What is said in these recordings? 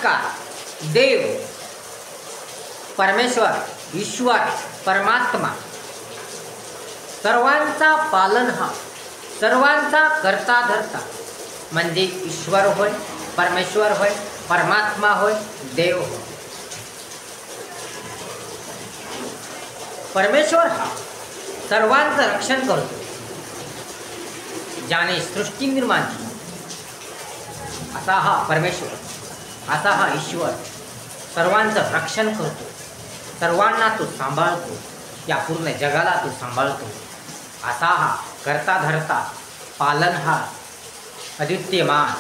नमस्कार. देव, परमेश्वर, ईश्वर, परमात्मा सर्वांचा पालनहार, सर्वांचा करता धरता म्हणजे ईश्वर होय, परमेश्वर होय, परमात्मा होय, देव होय. परमेश्वर हा सर्वांचं रक्षण करतो. ज्याने सृष्टी निर्माण केली असा हा परमेश्वर, असा हा ईश्वर सर्वांचं रक्षण करतो. सर्वांना तो सांभाळतो. या पूर्ण जगाला तो सांभाळतो. असा हा करता धरता पालनहार, अद्वितीयमान,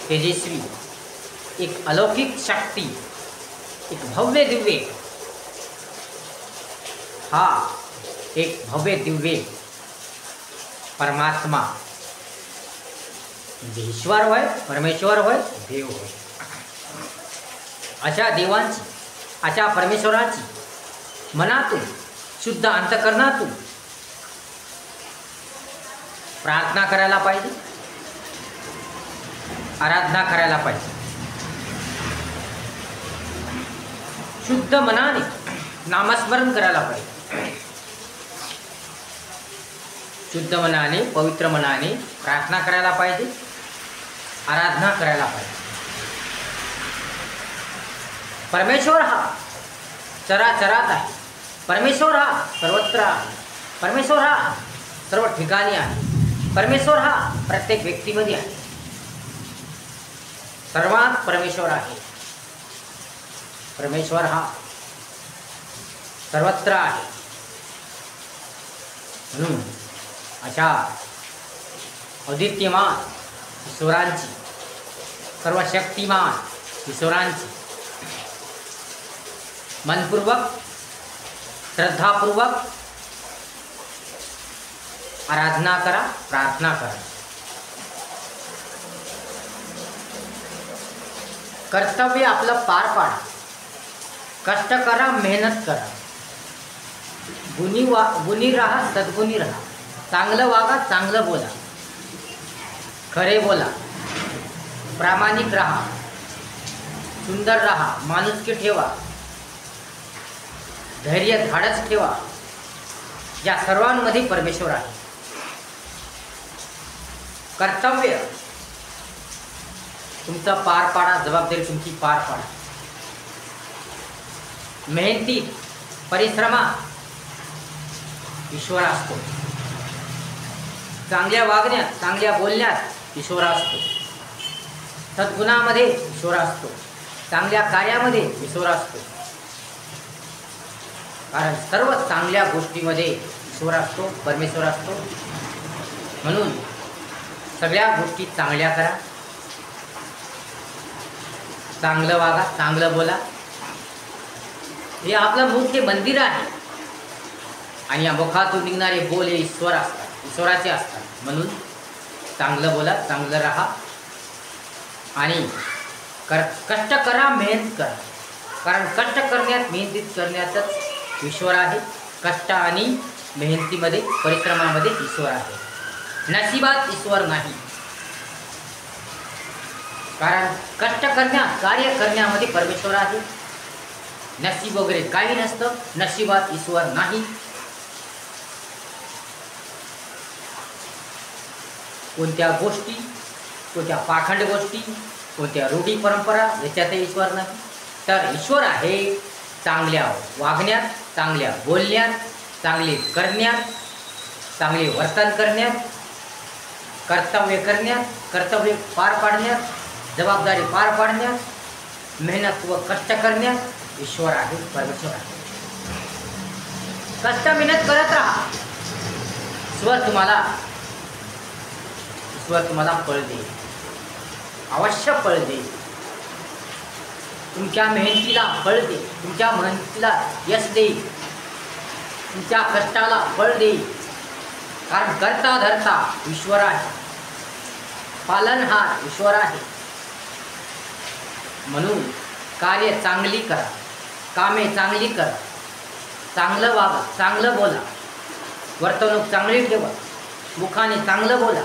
तेजस्वी, एक अलौकिक शक्ती, एक भव्य दिव्य, हा एक भव्य दिव्य परमात्मा म्हणजे ईश्वर होय, परमेश्वर होय, देव होय. अशा देवांची, अशा परमेश्वराची मनातून, शुद्ध अंतःकरणातून प्रार्थना करायला पाहिजे, आराधना करायला पाहिजे. शुद्ध मनाने नामस्मरण करायला पाहिजे. शुद्ध मनाने, पवित्र मनाने प्रार्थना करायला पाहिजे, आराधना करायला पाहिजे. परमेश्वर हा चराचरात आहे. परमेश्वर हा सर्वत्र आहे. परमेश्वर हा सर्व ठिकाणी आहे. परमेश्वर हा प्रत्येक व्यक्तीमध्ये आहे. सर्वात परमेश्वर आहे. परमेश्वर हा सर्वत्र आहे. म्हणून अशा अद्वितीयमान ईश्वरांची, सर्वशक्तिमान ईश्वरांची मनपूर्वक, श्रद्धापूर्वक आराधना करा, प्रार्थना करा. कर्तव्य आपलं पार पाडा. कष्ट करा, मेहनत करा. गुणी राहा, सद्गुणी राहा. चांगलं वागा, चांगलं बोला, खरे बोला, प्रामाणिक राहा, सुंदर राहा, माणुसकी ठेवा, धैर्य, धाडस ठेवा. या सर्वांमध्ये परमेश्वर आहे. कर्तव्य तुमचं पार पाडा, जबाबदारी तुमची पार पाडा. मेहनती, परिश्रमात ईश्वर असतो. चांगल्या वागण्यात, चांगल्या बोलण्यात ईश्वर असतो. सद्गुणामध्ये ईश्वर असतो. चांगल्या कार्यामध्ये ईश्वर असतो. कारण सर्व चांगल्या गोष्टीमध्ये ईश्वर असतो, परमेश्वर असतो. म्हणून सगळ्या गोष्टी चांगल्या करा, चांगलं वागा, चांगलं बोला. हे आपलं मुख्य मंदिर आहे आणि या मुखातून निघणारे बोल हे ईश्वर असतात, ईश्वराचे असतात. म्हणून चांगलं बोला, चांगलं राहा आणि कष्ट करा, मेहनत करा. कारण कष्ट करण्यात, मेहनतीत करण्यातच ईश्वर आहे. कष्ट आणि मेहनतीमध्ये, परिश्रमामध्ये ईश्वर आहे. नशिबात ईश्वर नाही. कारण कष्ट करण्यात, कार्य करण्यामध्ये परमेश्वर आहे. नशीब वगैरे काही नसतं. नशिबात ईश्वर नाही. कोणत्या गोष्टी, कोणत्या पाखंड गोष्टी, कोणत्या रूढी परंपरा याच्यात ईश्वर नाही. तर ईश्वर आहे चांगल्या वागण्यात, चांगल्या बोलण्यात, चांगले करण्यात, चांगले वर्तन करण्यात, कर्तव्य करण्यात, कर्तव्य पार पाडण्यात, जबाबदारी पार पाडण्यात, मेहनत व कष्ट करण्यात ईश्वर आहे, परमेश्वर आहे. कष्ट मेहनत करत राहा. ईश्वर तुम्हाला फळ देईल, अवश्य फळ देईल. तुमच्या मेहनतीला फळ देईल, तुमच्या मेहनतीला यश देईल, तुमच्या कष्टाला फळ देईल. कारण करता धरता ईश्वर आहे, पालनहार ईश्वर आहे. म्हणून कार्य चांगली करा, कामे चांगली करा, चांगलं वागा, चांगलं बोला, वर्तणूक चांगली ठेवा, मुखाने चांगलं बोला.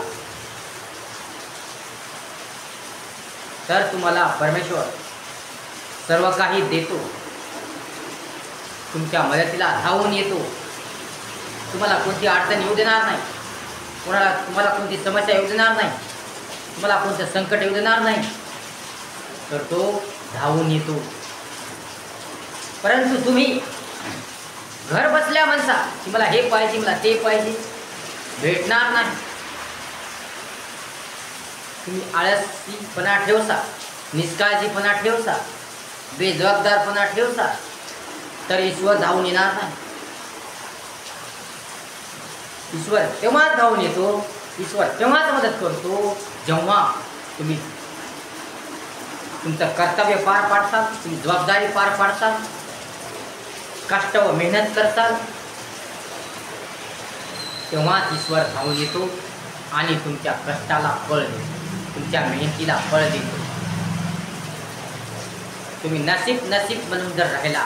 तर तुम्हाला परमेश्वर सर्व काही देतो, तुमच्या मदतीला धावून येतो, तुम्हाला कोणती अडचण येऊ देणार नाही, तुम्हाला कोणती समस्या येऊ देणार नाही, तुम्हाला कोणतं संकट येऊ देणार नाही, तर तो धावून येतो. परंतु तुम्ही घर बसल्या म्हणता की मला हे पाहिजे, मला ते पाहिजे, भेटणार नाही. तुम्ही आळसीपणा ठेवसा, निष्काळजीपणा ठेवसा, बेजबाबदारपणा ठेवसा, तर ईश्वर धावून येणार नाही. ईश्वर तेव्हाच धावून येतो, ईश्वर तेव्हाच मदत करतो जेव्हा तुम्ही तुमचं कर्तव्य पार पाडताल, तुम्ही जबाबदारी पार पाडताल, कष्ट व मेहनत करताल, तेव्हाच ईश्वर धावून येतो आणि तुमच्या कष्टाला फळ देतो, तुमच्या मेहनतीला फळ देतो. तुम्ही नसीब म्हणून जर राहिला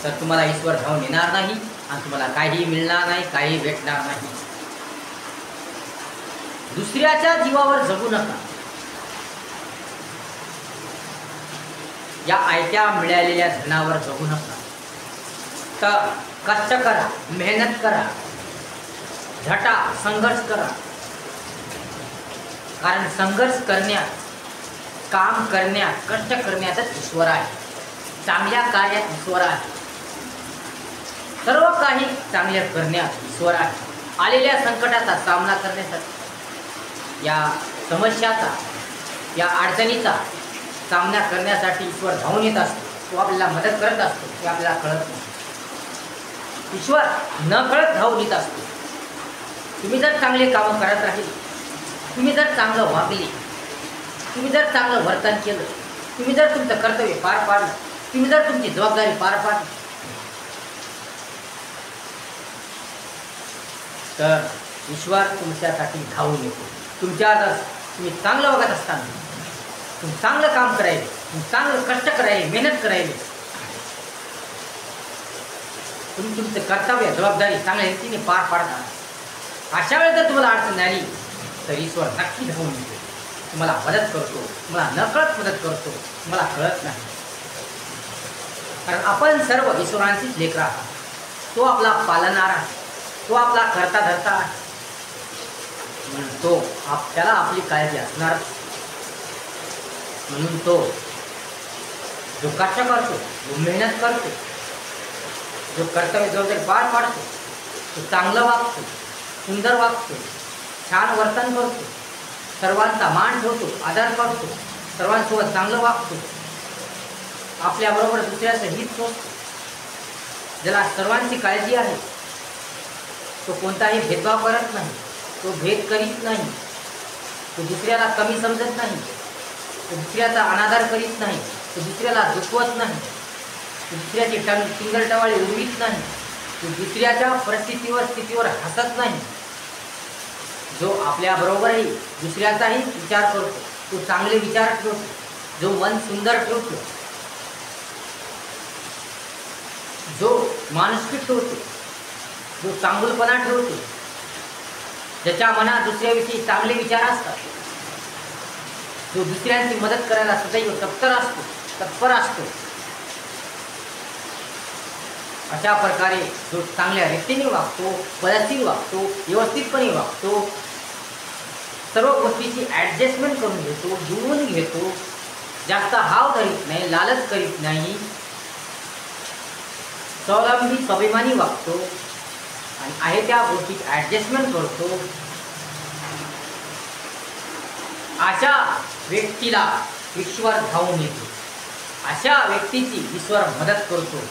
तर तुम्हाला ईश्वर धावून येणार नाही आणि तुम्हाला काही मिळणार नाही, काही भेटणार नाही. दुसऱ्याच्या जीवावर जगू नका. या आयत्या मिळालेल्या धनावर जगू नका. तर कष्ट करा, मेहनत करा, झटा, संघर्ष करा. कारण संघर्ष करण्यात, काम करण्यात, कष्ट करण्यातच ईश्वर आहे. चांगल्या कार्यात ईश्वर आहे. सर्व काही चांगल्या करण्यात ईश्वर आहे. आलेल्या संकटाचा सामना करण्यासाठी, या समस्याचा, या अडचणीचा सामना करण्यासाठी ईश्वर धावून येत असतो. तो आपल्याला मदत करत असतो, ते आपल्याला कळत नाही. ईश्वर न कळत धावून येत असतो. तुम्ही जर चांगले कामं करत राहिले, तुम्ही जर चांगलं वागले, तुम्ही जर चांगलं वर्तन केलं, तुम्ही जर तुमचं कर्तव्य पार पाडलं, तुम्ही जर तुमची जबाबदारी पार पाडली, तर ईश्वर तुमच्यासाठी धावून येतो. तुम्ही चांगलं वागत असताना, तुम्ही चांगलं काम करायले, तुम्ही चांगलं कष्ट करायले, मेहनत करायले, तुम्ही तुमचं कर्तव्य, जबाबदारी चांगल्या रीतीने पार पाडता, अशा वेळेस जर तुम्हाला अडचण आली तर ईश्वर नक्की धावून येतो, तुम्हाला मदत करतो, तुम्हाला नकळत मदत करतो, तुम्हाला कळत नाही. कारण आपण सर्व ईश्वरांचीच लेकरं आहात. तो आपला पालनारा आहे, तो आपला करता धरता आहे, म्हणून तो त्याला आपली काळजी असणार. म्हणून तो जो कष्ट करतो, जो मेहनत करतो, जो कर्तव्य जबाबदारी पार पाडतो, तो चांगलं वागतो, सुंदर वागतो, छान वर्तन करतो, सर्वांचा मान ठेवतो, आदर करतो, सर्वांसोबत चांगलं वागतो, आपल्याबरोबर दुसऱ्याचं हित सोडतो, ज्याला सर्वांची काळजी आहे, तो कोणताही भेदभाव करत नाही, तो भेद करीत नाही, तो दुसऱ्याला कमी समजत नाही, तो दुसऱ्याचा अनादर करीत नाही, तो दुसऱ्याला दुखवत नाही, तो दुसऱ्याची टिंगलटवाळी उडवीत नाही, तो दुसऱ्याच्या स्थितीवर हसत नाही. जो आपल्याबरोबरही दुसऱ्याचाही विचार करतो, तो चांगले विचार ठेवतो, जो मन सुंदर ठेवतो, जो माणुसकी ठेवतो, जो चांगुलपणा ठेवतो, ज्याच्या मनात दुसऱ्याविषयी चांगले विचार असतात, जो दुसऱ्यांची मदत करायला सदैव तत्पर असतो, अशा प्रकारे जो चांगल्या रीतीने वागतो, पद्धतशीर वागतो, व्यवस्थितपणे वागतो, सर्व गोष्टीची ॲडजस्टमेंट करून घेतो, जुळवून घेतो, जास्त हाव धरीत नाही, लालच करीत नाही, स्वावलंबी स्वाभिमानी वागतो आणि आहे त्या गोष्टीची ॲडजस्टमेंट करतो, अशा व्यक्तीला ईश्वर धावून येतो. अशा व्यक्तीची ईश्वर मदत करतो.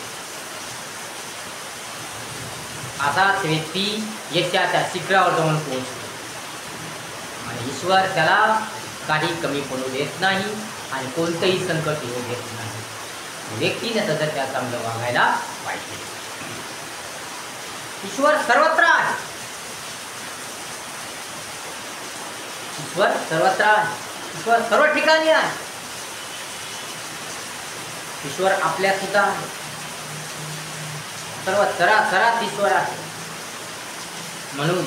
असाच व्यक्ती यशाच्या शिखरावर जाऊन पोहोचतो आणि ईश्वर त्याला काही कमी पडू देत नाही आणि कोणतंही संकट येऊ देत नाही. व्यक्तीने तसं त्या चांगलं वागायला पाहिजे. ईश्वर सर्वत्र आहे. ईश्वर सर्वत्र आहे. ईश्वर सर्व ठिकाणी आहे. ईश्वर आपल्या सुद्धा आहे. सर्व चराचरात ईश्वर आहे. म्हणून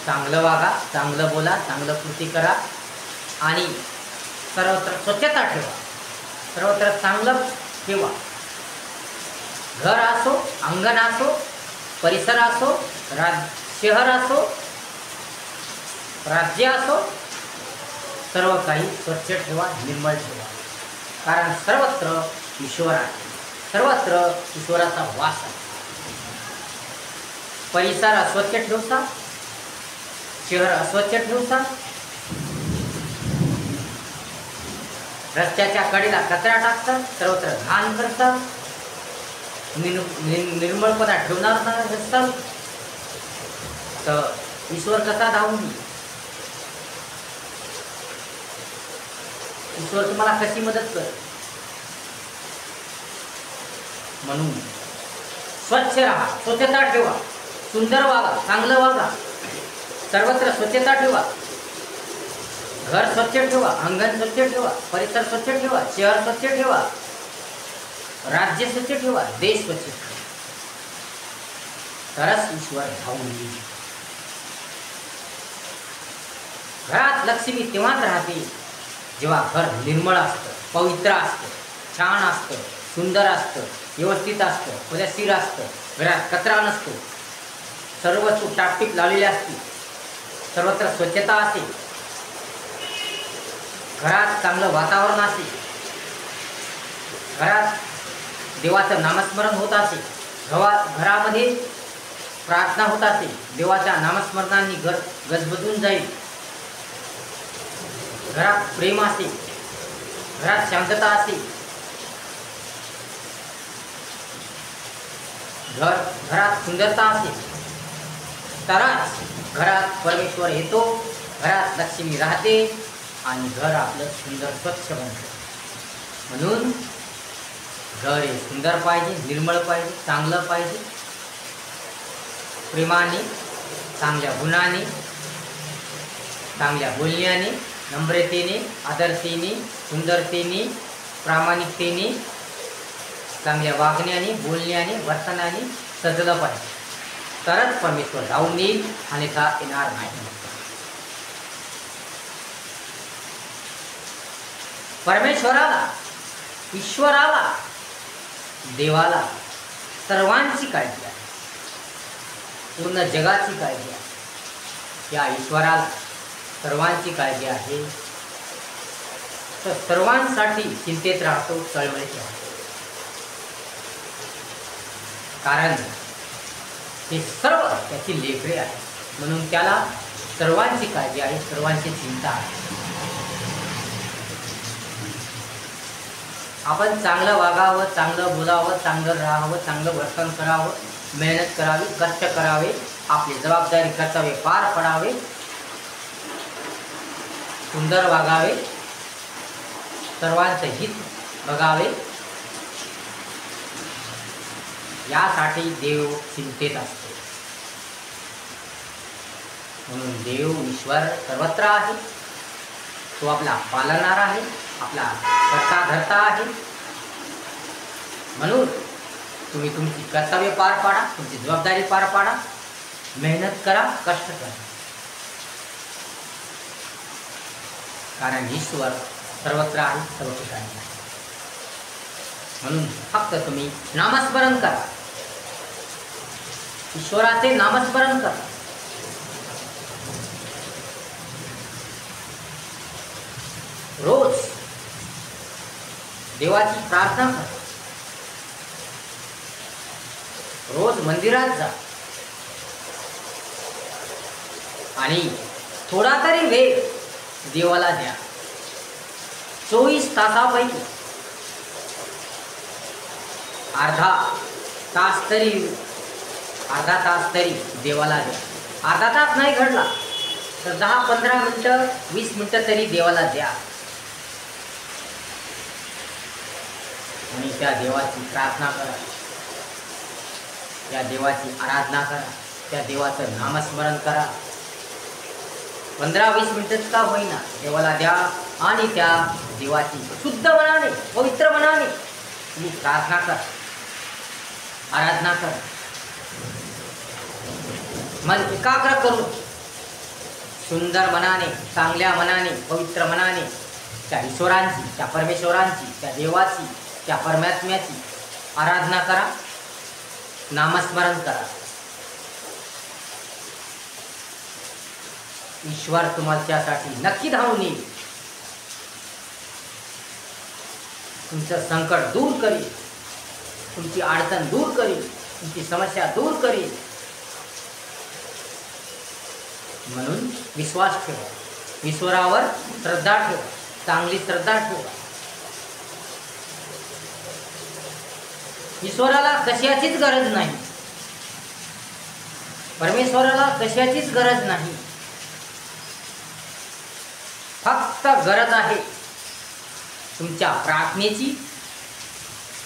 चांगलं वागा, चांगलं बोला, चांगलं कृती करा आणि सर्वत्र स्वच्छता ठेवा, सर्वत्र चांगलं ठेवा. घर असो, अंगण असो, परिसर असो, शहर असो, राज्य असो, सर्व काही स्वच्छ ठेवा, निर्मळ ठेवा. कारण सर्वत्र ईश्वर आहे, सर्वत्र ईश्वराचा वास आहे. परिसर अस्वच्छ ठेवता, शहर अस्वच्छ ठेवता, रस्त्याच्या कडेला कचरा टाकतात, सर्वत्र घाण करतात, निर्मळपणा ठेवणार नसतात, तर ईश्वर कसा धावून येईल? ईश्वर तुम्हाला कशी मदत कर? म्हणून स्वच्छ राहा, स्वच्छता ठेवा, सुंदर वागा, चांगलं वागा, सर्वत्र स्वच्छता ठेवा. घर स्वच्छ ठेवा, अंगण स्वच्छ ठेवा, परिसर स्वच्छ ठेवा, शहर स्वच्छ ठेवा, राज्य स्वच्छ ठेवा, देश स्वच्छ ठेवा. तरच ईश्वर धावून येईल. घरात लक्ष्मी तेव्हाच राहते जेव्हा घर निर्मळ असतं, पवित्र असतं, छान असतं, सुंदर असतं, व्यवस्थित असतं, पद्धतशीर असतं. घरात कचरा नसतो, सर्व टापटीप लावलेली असते, सर्वत्र स्वच्छता असेल, घरात चांगलं वातावरण असेल, घरात देवाचं नामस्मरण होत असेल, घरामध्ये प्रार्थना होत असेल, देवाच्या नामस्मरणाने घर गजबजून जाईल. घरात प्रेम असेल, घरात शांतता असेल, घरात सुंदरता असेल, तरच घरात परमेश्वर येतो, घरात लक्ष्मी राहते आणि घर आपलं सुंदर स्वच्छ बनतं. म्हणून घर हे सुंदर पाहिजे, निर्मळ पाहिजे, चांगलं पाहिजे, प्रेमाने, चांगल्या गुणाने, चांगल्या बोलण्याने, नम्रतेने, आदरतेने, सुंदरतेने, प्रामाणिकतेने, चांगल्या वागण्याने, बोलण्याने, वर्तनाने सजलं पाहिजे. तरच परमेश्वर धावून येईल, अन्यथा येणार नाही. परमेश्वराला, ईश्वराला, देवाला सर्वांची काळजी आहे, पूर्ण जगाची काळजी आहे. या ईश्वराला सर्वांची काळजी आहे, तर सर्वांसाठी चिंतेत राहतो, चळवळीत राहतो. कारण हे सर्व त्याची लेकरे आहे, म्हणून त्याला सर्वांची काळजी आहे, सर्वांची चिंता आहे. आपण चांगलं वागावं, चांगलं बोलावं, चांगलं राहावं, चांगलं वर्तन करावं, मेहनत करावी, कष्ट करावे, आपली जबाबदारी कर्तव्य पार पडावे, सुंदर वागावे, सर्वांचं हित बघावे, यासाठी देव चिंतेत असतो. म्हणून देव ईश्वर सर्वत्र आहे, तो आपला पालनार आहे, आपला कर्ता धर्ता आहे. म्हणून तुम्ही तुमची कर्तव्य पार पाडा, तुमची जबाबदारी पार पाडा, मेहनत करा, कष्ट करा. कारण ईश्वर सर्वत्र आहे, सर्व ठिकाणी आहे. म्हणून फक्त तुम्ही नामस्मरण करा, ईश्वराचे नामस्मरण करा. रोज देवाची प्रार्थना करा, रोज मंदिरात जा आणि थोडा तरी वेळ देवाला द्या. 24 तासापैकी अर्धा तास तरी देवाला द्या. अर्धा तास नाही घडला तर 10-15 मिनटं, 20 मिनटं तरी देवाला द्या आणि त्या देवाची प्रार्थना करा, त्या देवाची आराधना करा, त्या देवाचं नामस्मरण करा. 15-20 मिनिटं का होईना देवाला द्या आणि त्या देवाची शुद्ध मनाने, पवित्र मनाने तुम्ही प्रार्थना करा, आराधना करा. मन एकाग्र करून सुंदर मनाने, चांगल्या मनाने, पवित्र मनाने त्या ईश्वरांची, त्या परमेश्वरांची, त्या देवाची, त्या परमात्म्याची आराधना करा, नामस्मरण करा. ईश्वर तुमच्यासाठी नक्की धावून येईल. तुमचं संकट दूर करील, तुमची अडचण दूर करील, तुमची समस्या दूर करील. म्हणून विश्वास ठेवा, ईश्वरावर श्रद्धा ठेवा, चांगली श्रद्धा ठेवा. ईश्वराला कशाचीच गरज नाही, परमेश्वराला कशाचीच गरज नाही. फक्त गरज आहे तुमच्या प्रार्थनेची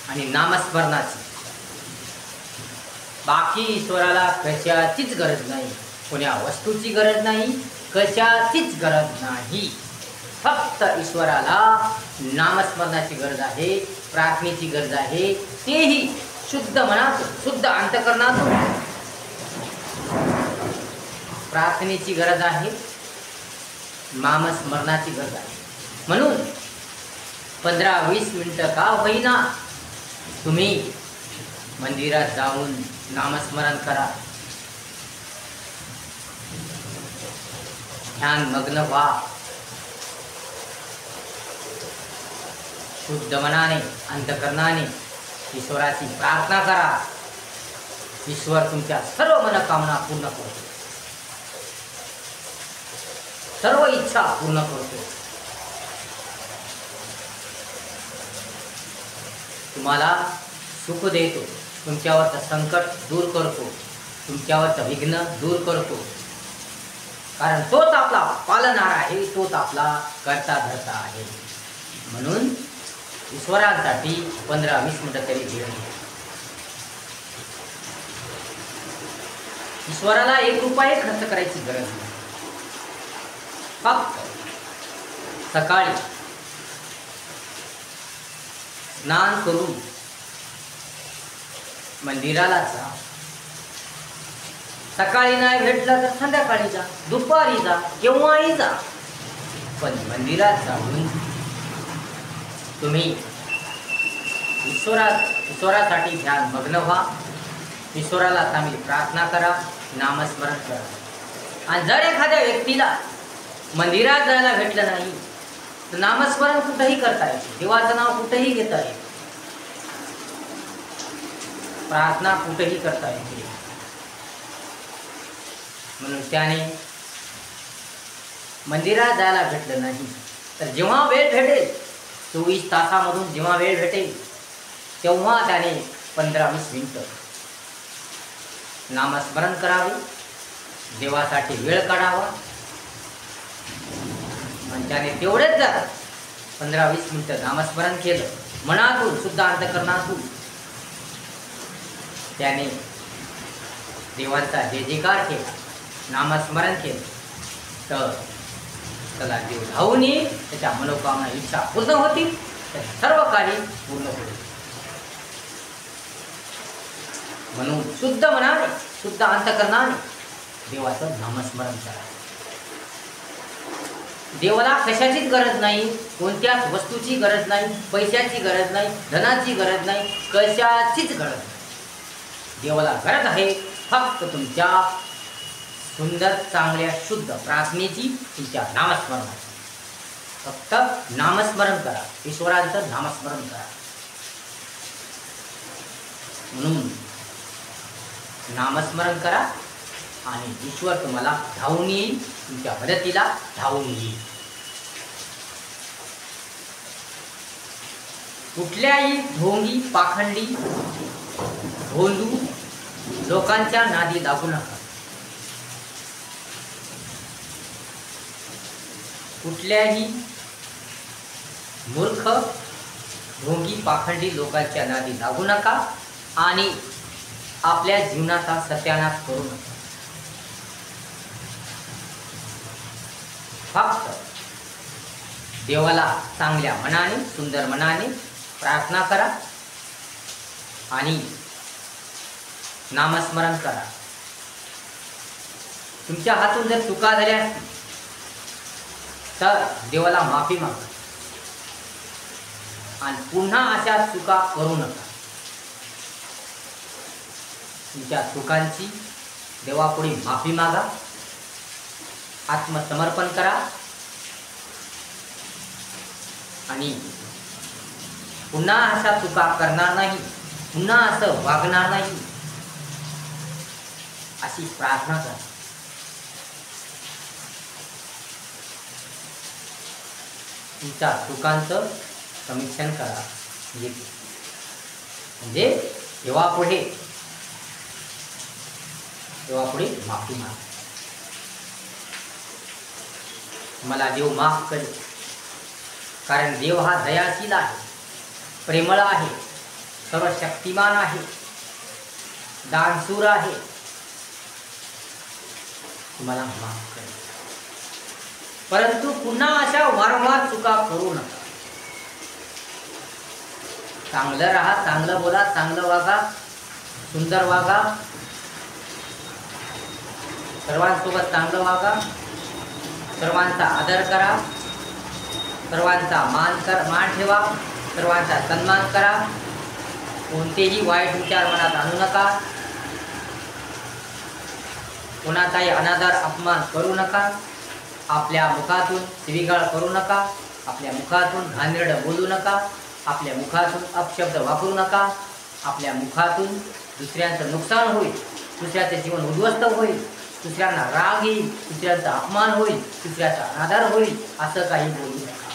आणि नामस्मरणाची. बाकी ईश्वराला कशाचीच गरज नाही, कोण्या वस्तूची गरज नाही, कशाचीच गरज नाही. फक्त ईश्वराला नामस्मरणाची गरज आहे, प्रार्थनेची गरज आहे, तेही शुद्ध मनात, शुद्ध अंतःकरणात. प्रार्थनेची गरज आहे, नामस्मरणाची गरज आहे. म्हणून 15-20 मिनिटं का होईना तुम्ही मंदिरात जाऊन नामस्मरण करा, ध्यान मग्न व्हा. शुद्ध मनाने, अंतःकरणाने ईश्वराची प्रार्थना करा. ईश्वर तुमच्या सर्व मनोकामना पूर्ण करतो, सर्व इच्छा पूर्ण करतो. तुम्हाला सुख देतो, तुमच्यावरचं संकट दूर करतो, तुमच्यावरचं विघ्न दूर करतो. कारण तोच आपला पालनहार आहे, तोच आपला करता धरता आहे. म्हणून ईश्वरांसाठी 15-20 मिनिटं तरी वेळ द्या. ईश्वराला 1 रुपया खर्च करायची गरज नाही. फक्त सकाळी स्नान करून मंदिराला जा. सकाळी नाही भेटला तर संध्याकाळी जा, दुपारी जा, केव्हाही जा. पण मंदिरात जाऊन तुम्ही ईश्वरासाठी ध्यान मग्न व्हा. ईश्वराला चांगली प्रार्थना करा, नामस्मरण करा. आणि जर एखाद्या व्यक्तीला मंदिरात जायला भेटलं नाही तर नामस्मरण कुठेही करता येते, देवाचं नाव कुठेही घेता येते, प्रार्थना कुठेही करता येते. म्हणून त्याने मंदिरात जायला भेटलं नाही तर जेव्हा वेळ भेटेल, 24 तासामधून जेव्हा वेळ भेटेल तेव्हा त्याने 15-20 मिनिटं नामस्मरण करावे, देवासाठी वेळ काढावा. आणि त्याने तेवढेच जर 15-20 मिनिटं नामस्मरण केलं, मनातून शुद्ध अंतःकरणातून त्याने देवाचा जय जयकार केला, नामस्मरण केलं, तर त्याला देव धावून येईल, त्याच्या मनोकामना इच्छा पूर्ण होतील, त्याच्या सर्व कार्य पूर्ण होईल. म्हणून शुद्ध मनाने, शुद्ध अंतःकरणाने देवाचं नामस्मरण करा. देवाला कशाचीच गरज नाही, कोणत्याच वस्तूची गरज नाही, पैशाची गरज नाही, धनाची गरज नाही, कशाचीच गरज नाही. देवाला गरज आहे फक्त तुमच्या सुंदर, चांगल्या, शुद्ध प्रार्थनेची, तुमच्या नामस्मरणाची. फक्त नामस्मरण करा, ईश्वरांचं नामस्मरण करा. म्हणून नामस्मरण करा आणि ईश्वर तुम्हाला धावून येईल, तुमच्या मदतीला धावून येईल. कुठल्याही ढोंगी, पाखंडी, भोंदू लोकांच्या नादी लागू नका. कुठल्याही मूर्ख, ढोंगी, पाखंडी लोकांच्या नादी लागू नका आणि आपल्या जीवनाचा सत्यानाश करू नका. फक्त देवाला चांगल्या मनाने, सुंदर मनाने प्रार्थना करा आणि नामस्मरण करा. तुमच्या हातून जर चुका झाल्या असतील तर देवाला माफी मागा. आणि पुन्हा अशा चुका करू नका. तुमच्या चुकांची देवापुढे माफी मागा, आत्मसमर्पण करा आणि पुन्हा अशा चुका करणार नाही, पुन्हा असं वागणार नाही अशी प्रार्थना करा. तुमच्या चुकांचं समीक्षण करा, म्हणजे देवापुढे माफी मागा. मला देव माफ करेल, कारण देव हा दयाशील आहे, प्रेमळ आहे, सर्वशक्तिमान आहे, दानशूर आहे. तुम्हाला माफ करेल, परंतु पुन्हा अशा वारंवार चुका करू नका. चांगलं राहा, चांगलं बोला, चांगलं वागा, सुंदर वागा, सर्वांसोबत चांगलं वागा, सर्वांचा आदर करा, सर्वांचा मान ठेवा, सर्वांचा सन्मान करा. कोणतेही वाईट विचार मनात आणू नका, कोणाचाही अनादर अपमान करू नका, आपल्या मुखातून शिवीगाळ करू नका, आपल्या मुखातून घाणेरडं बोलू नका, आपल्या मुखातून अपशब्द वापरू नका, आपल्या मुखातून दुसऱ्यांचं नुकसान होईल, दुसऱ्याचं जीवन उद्ध्वस्त होईल, दुसऱ्यांना राग येईल, दुसऱ्यांचा अपमान होईल, दुसऱ्याचा अनादर होईल, असं काही बोलू नका.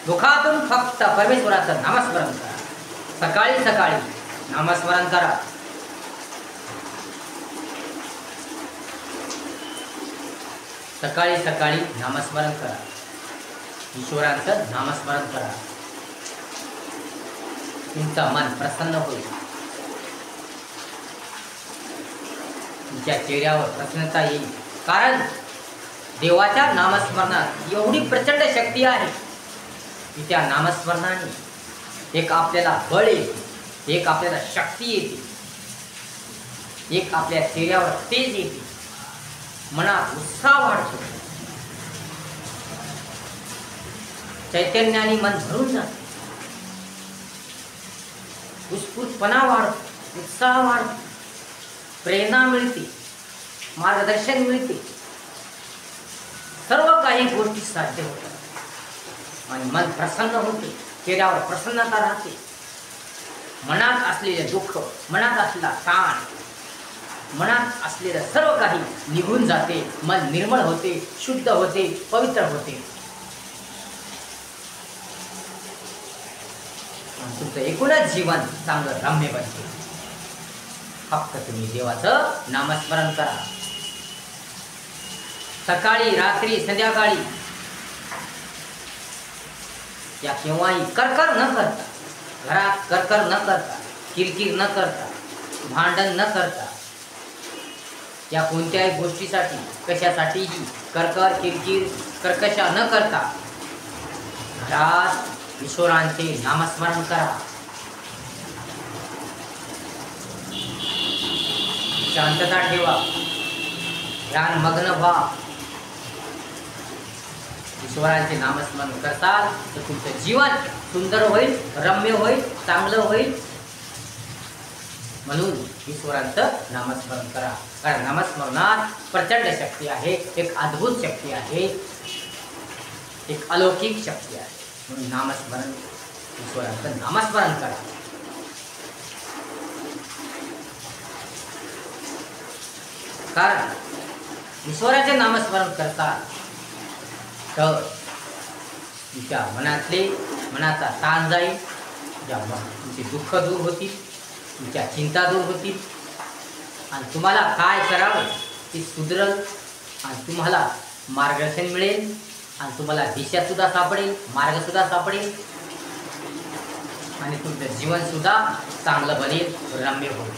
मुखातून फक्त परमेश्वराचं नामस्मरण करा. सकाळी सकाळी नामस्मरण करा. सकाळी सकाळी नामस्मरण करा, ईश्वराचं नामस्मरण करा. तुमचं मन प्रसन्न होईल, तुमच्या चेहऱ्यावर प्रसन्नता येईल, कारण देवाच्या नामस्मरणात एवढी प्रचंड शक्ती आहे की त्या नामस्मरणाने एक आपल्याला बळ येते, एक आपल्याला शक्ती येते, एक आपल्या चेहऱ्यावर तेज येते, मनात उत्साह वाढतो, चैतन्याने मन भरून जाते, उत्स्फूर्तपणा वाढतो, उत्साह वाढतो, प्रेरणा मिळते, मार्गदर्शन मिळते, सर्व काही गोष्टी साध्य होतात आणि मन प्रसन्न होते, चेहऱ्यावर प्रसन्नता राहते. मनात असलेले दुःख, मनात असलेला ताण, मनात असलेलं सर्व काही निघून जाते, मन निर्मळ होते, शुद्ध होते, पवित्र होते. तुमचं एकूणच जीवन चांगलं रम्य बनते. फक्त तुम्ही देवाचं नामस्मरण करा. सकाळी, रात्री, संध्याकाळी, या केव्हाही करकर न करता, घरात करकर न करता, किरकिर न करता, भांडण न करता, या कोणत्याही गोष्टीसाठी कशासाठीही करकर किरकिर कर्कशा न करता घरात ईश्वरांचे नामस्मरण करा. शांतता ठेवा, ध्यानमग्न व्हा. ईश्वरांचे नामस्मरण करताल तर तुमचं जीवन सुंदर होईल, रम्य होईल, चांगलं होईल. म्हणून ईश्वरांचं नामस्मरण करा, कारण नामस्मरणात प्रचंड शक्ती आहे, एक अद्भुत शक्ती आहे, एक अलौकिक शक्ती आहे. म्हणून नामस्मरण, ईश्वरांचं नामस्मरण करा. कारण ईश्वराचे नामस्मरण करतात तर तुमच्या मनाचा ताण जाईल, तुमचे दुःख दूर होतील, तुमच्या चिंता दूर होतील आणि तुम्हाला काय करावं ते सुधरल आणि तुम्हाला मार्गदर्शन मिळेल आणि तुम्हाला दिशासुद्धा सापडेल, मार्गसुद्धा सापडेल आणि तुमचं जीवनसुद्धा चांगलं बनेल, रम्य होईल.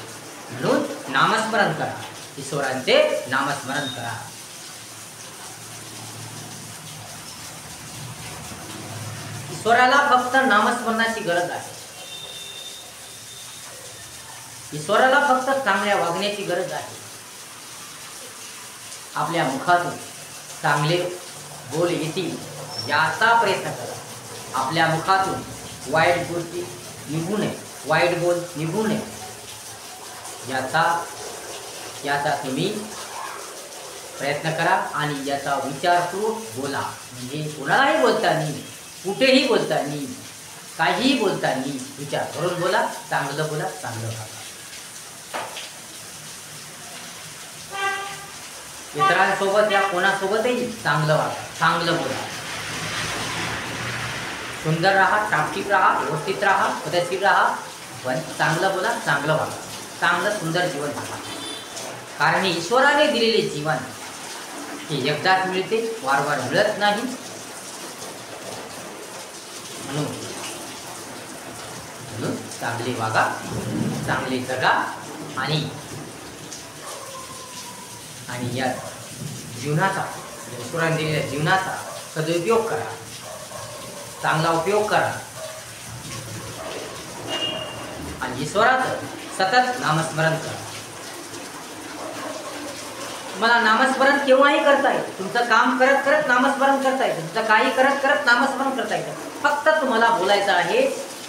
म्हणून नामस्मरण करा, ईश्वरांचे नामस्मरण करा. ईश्वराला फक्त नामस्मरणाची गरज आहे. ईश्वराला फक्त चांगल्या वागण्याची गरज आहे. आपल्या मुखातून चांगले बोल येतील याचा प्रयत्न करा. आपल्या मुखातून वाईट गोष्टी निघू नये, वाईट बोल निघू नये, याचा तुम्ही प्रयत्न करा आणि याचा विचारपूर्वक बोला. म्हणजे कोणालाही बोलताना, कुठेही बोलताना, काहीही बोलताना विचार करून बोला, चांगलं बोला, चांगलं वागा. इतरांसोबत या कोणासोबतही चांगलं वागा, चांगलं बोला. सुंदर राहा, टापटीप राहा, व्यवस्थित राहा, पद्धतशीर राहा, पण चांगलं बोला, चांगलं वागा, चांगलं सुंदर जीवन जगा. कारण हे ईश्वराने दिलेले जीवन हे एकदाच मिळते, वारंवार मिळत नाही. म्हणून चांगले वागा, चांगले जगा आणि या जीवनाचा, ईश्वराने दिलेल्या जीवनाचा सदुपयोग करा, चांगला उपयोग करा आणि ईश्वराचं सतत नामस्मरण करा. मला नामस्मरण केव्हाही करता येतं. तुमचं काम करत करत नामस्मरण करता येतं, तुमचं काही करत करत नामस्मरण करता येतं. फक्त तुम्हाला बोलायचं आहे,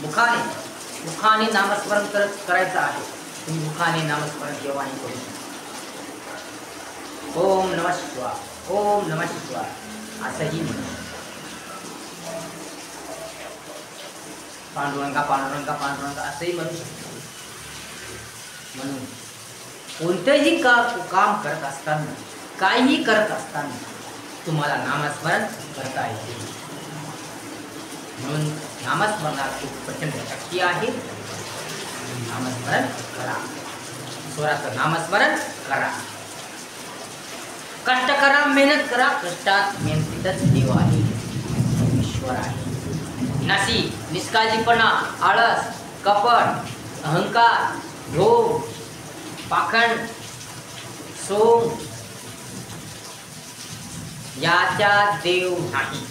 मुखाने नामस्मरण करायचं आहे. तुम्ही मुखाने नामस्मरण केव्हाही करू शकता. ओम नमः शिवाय, ओम नमः शिवाय असंही म्हणू. पांडुरंगा पांडुरंगा पांडुरंगा असंही म्हणू शकतो. म्हणून कोणतेही काम करत असताना, काहीही करत असताना तुम्हाला नामस्मरण करता येते. म्हणून नामस्मरणात खूप प्रचंड शक्ती आहे. नामस्मरण करा, ईश्वराचं नामस्मरण करा. कष्ट करा, मेहनत करा. कष्टात मेहनतीतच देव आहे, ईश्वर आहे. नासी, निष्काळजीपणा, आळस, कपट, अहंकार, लोभ, पाखंड, सोंग याच्या देव नाही.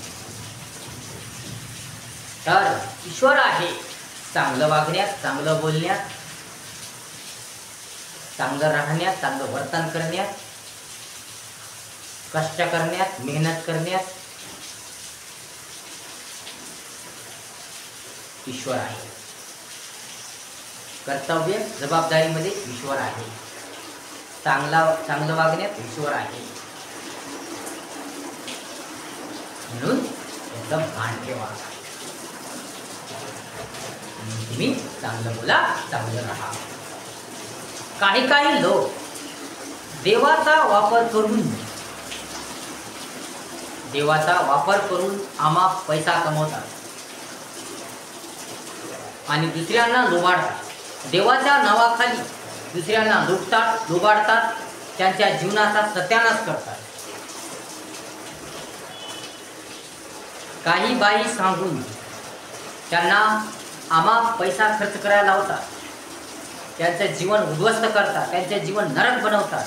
तर ईश्वर आहे चांगलं वागण्यात, चांगलं बोलण्यात, चांगलं राहण्यात, चांगलं वर्तन करण्यात, कष्ट करण्यात, मेहनत करण्यात ईश्वर आहे. कर्तव्य जबाबदारीमध्ये ईश्वर आहे. चांगलं वागण्यात ईश्वर आहे. म्हणून एकदम भान ठेवा. तुम्ही चांगलं बोला, चांगलं राहा. काही लोक देवाचा वापर करून आमाप पैसा कमवतात आणि दुसऱ्यांना लुबाडतात. देवाच्या नावाखाली दुसऱ्यांना लुटतात, लुबाडतात, त्यांच्या जीवनाचा सत्यानाश करतात. काही बाई सांगून त्यांना आमाप पैसा खर्च करायला लावतात, त्यांचं जीवन उद्ध्वस्त करतात, त्यांचे जीवन नरक बनवतात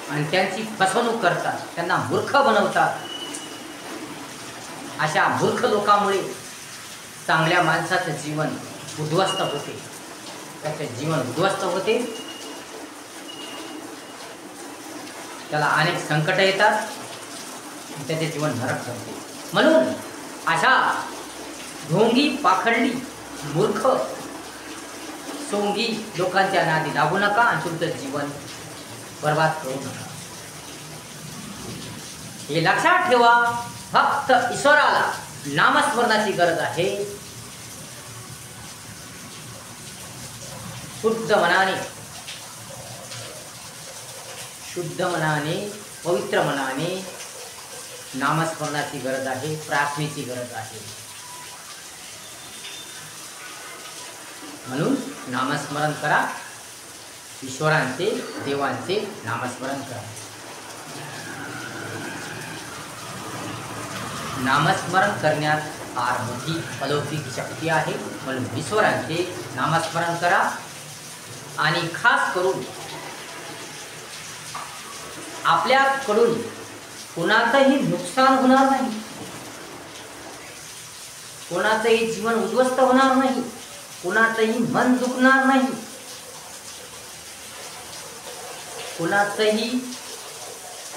आणि त्यांची फसवणूक करतात, त्यांना मूर्ख बनवतात. अशा मूर्ख लोकांमुळे चांगल्या माणसाचं जीवन उद्ध्वस्त होते, त्याचं जीवन उद्ध्वस्त होते. त्याला अनेक संकट येतात, त्याचे जीवन नरक बनते. म्हणून अशा ढोंगी, पाखंडी, मूर्ख, सोंगी लोकांच्या नादी लागू नका आणि तुमचं जीवन बर्बाद करू नका. हे लक्षात ठेवा. फक्त ईश्वराला नामस्मरणाची गरज आहे. शुद्ध मनाने, पवित्र मनाने नामस्मरणाची गरज आहे, प्रार्थनेची गरज आहे. म्हणून नामस्मरण करा, ईश्वरांचे, देवांचे नामस्मरण करा. नामस्मरण करण्यात फार मोठी अलौकिक शक्ती आहे. म्हणून ईश्वरांचे नामस्मरण करा आणि खास करून आपल्याकडून कोणाचंही नुकसान होणार नाही, कोणाचंही जीवन उद्ध्वस्त होणार नाही, कोणाचंही मन दुखणार नाही, कोणाचाही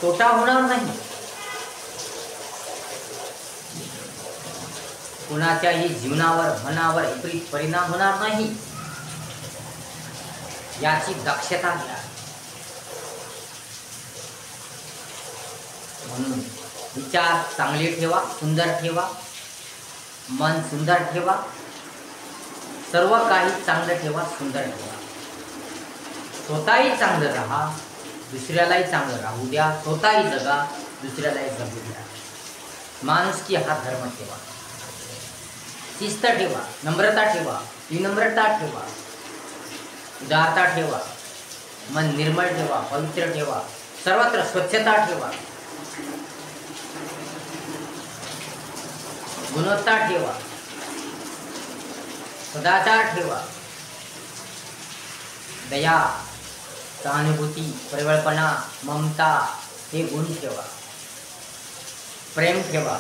तोटा होणार नाही. कुणाच्याही जीवनावर मनावर विपरीत परिणाम होणार नाही याची दक्षता घ्या. म्हणून विचार चांगले ठेवा, सुंदर ठेवा, मन सुंदर ठेवा, सर्व काही चांगलं ठेवा, सुंदर ठेवा. स्वतःही चांगलं राहा, दुसऱ्यालाही चांगलं राहू द्या. स्वतःही जगा, दुसऱ्यालाही जगू द्या. माणुसकी हा धर्म ठेवा, शिस्त ठेवा, नम्रता ठेवा, विनम्रता ठेवा, उदारता ठेवा, मन निर्मळ ठेवा, पवित्र ठेवा, सर्वत्र स्वच्छता ठेवा, गुणवत्ता ठेवा, सदाचार ठेवा, दया, सहानुभूती, परिवळपणा, ममता हे गुण ठेवा. प्रेम ठेवा,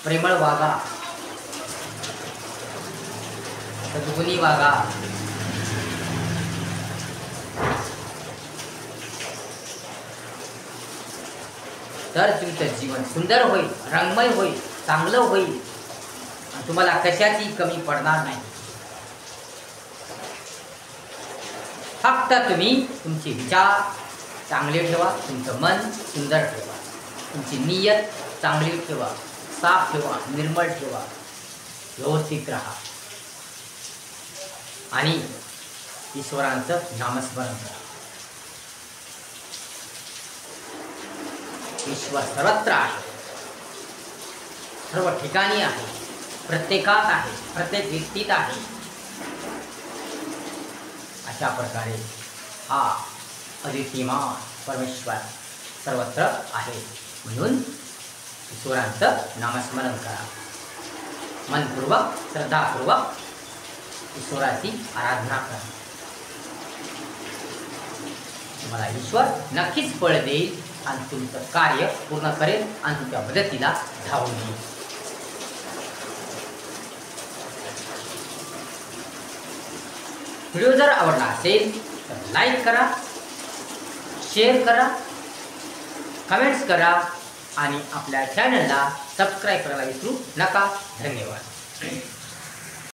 प्रेमळ वागा, सद्गुणी वागा. तर तुमचं जीवन सुंदर होईल, रंगमय होईल, चांगलं होईल आणि तुम्हाला कशाची कमी पडणार नाही. फक्त तुम्ही तुमचे विचार चांगले ठेवा, तुमचं मन सुंदर ठेवा, तुमची नियत चांगली ठेवा, साफ ठेवा, निर्मळ ठेवा, व्यवस्थित राहा आणि ईश्वरांचं नामस्मरण करा. ईश्वर सर्वत्र आहे, सर्व ठिकाणी आहे, प्रत्येकात आहे, प्रत्येक व्यक्तीत आहे. अशा प्रकारे हा अद्वितीयमान परमेश्वर सर्वत्र आहे. म्हणून ईश्वरांचं नामस्मरण करा, मनपूर्वक श्रद्धापूर्वक ईश्वराची आराधना करा. तुम्हाला ईश्वर नक्कीच फळ देईल आणि तुमचं कार्य पूर्ण करेल आणि तुमच्या मदतीला धावून येईल. व्हिडिओ जर आवडला असेल तर लाईक करा, शेअर करा, कमेंट्स करा आणि आपल्या चॅनलला सबस्क्राईब करायला विसरू नका. धन्यवाद.